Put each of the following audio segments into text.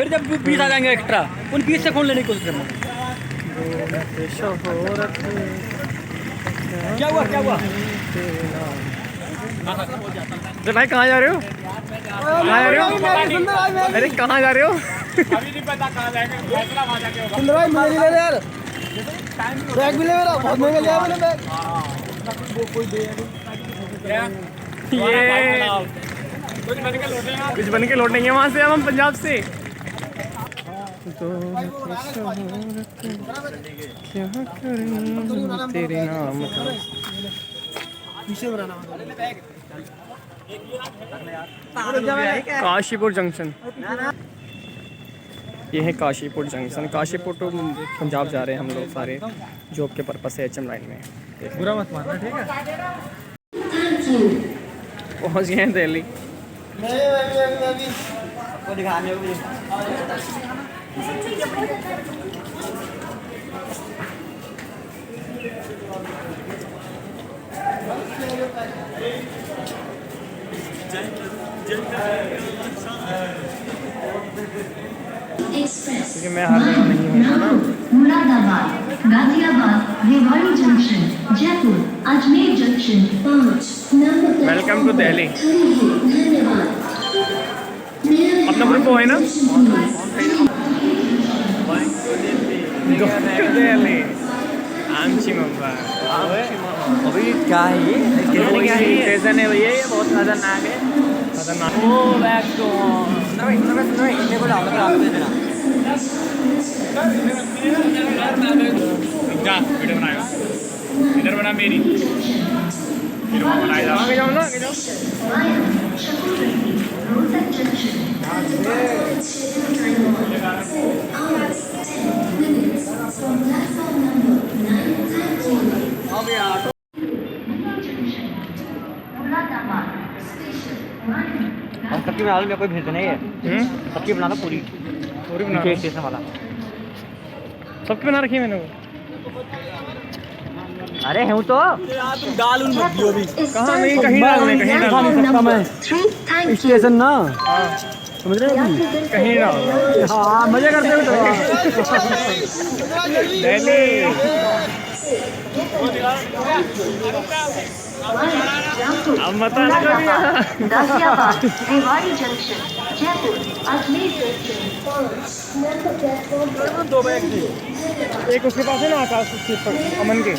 फिर जब 20 आ जाएंगे एक्स्ट्रा, उन 20 से फ़ोन लेने की कोशिश करना। क्या हुआ क्या हुआ? तो भाई कहाँ जा रहे हो? कहाँ जा रहे हो? अरे कहाँ जा रहे हो? अभी नहीं पता कहाँ जाएंगे, फैसला वहाँ जाके होगा। सुंदर भाई मुझे ले यार, बैग भी ले मेरा, बहुत महंगा लिया मैंने बैग। ये कुछ बन के लौटेंगे वहाँ से, हम पंजाब से। तो क्या करें तेरे नाम का। पीछे बनाना काशीपुर जंक्शन, ये है काशीपुर जंक्शन। काशीपुर टू पंजाब जा रहे हैं हम लोग सारे जॉब के पर्पस से HM लाइन में। बुरा मत मानना, ठीक है? पहुँच गए हैं दिल्ली। वो दिखाने को क्योंकि मैं हर जगह नहीं हूँ ना। Moradabad, Ghaziabad, Rewari junction, Jaipur, Ajmer junction 5 number. Welcome to Delhi. धन्यवाद। अपना ग्रुप वो है ना, दिल्ली आमची मुंबई। अभी क्या है ये? स्टेशन है भैया, ये बहुत खतरनाक है। खतरनाक। ओ बैक टू इतने को डाल कर दे देना। जा वीडियो बनाएगा, इधर बना मेरी फिर वहाँ बनाएगा। आगे जाओ ना, आगे जाओ। रोहतक जंक्शन। हम सबकी बना लो, मेरे को भेजना ही है। सबकी बना लो पूरी, पूरी बना नीचे स्टेशन वाला। सबकी बना रखी है मैंने वो। अरे हूँ तो डाल उन मत दियो भी। कहाँ नहीं, कहीं डालने, कहीं डालने। सकता मैं स्टेशन ना, हाँ, समझ रहे हो? कहीं डालना। हाँ मजे करते हुए दिल्ली अब मत आना कभी यहाँ। Ghaziabad, Rewari junction, Jaipur, Ajmer junction 5 number. दो बैग थी। एक उसके पास है ना, आकाश उसके अमन के।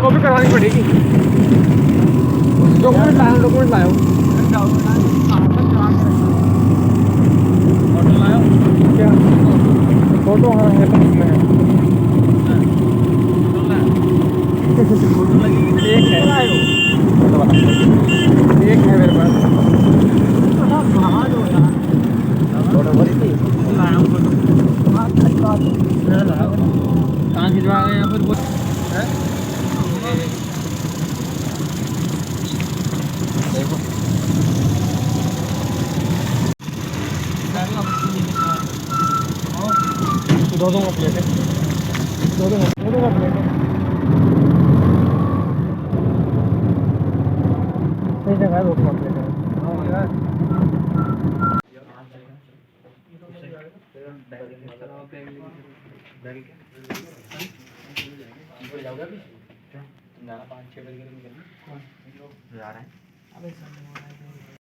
कॉपी करवानी पड़ेगी। डॉक्यूमेंट लाओ क्या फोटो? हाँ है पास में है। एक है मेरे पास। कहाँ खिंचवा गए यहाँ पर? दो दूंगा प्लेट, दो दूंगा प्लेट। सही जगह है, दो दूंगा प्लेट। जा रहे हैं।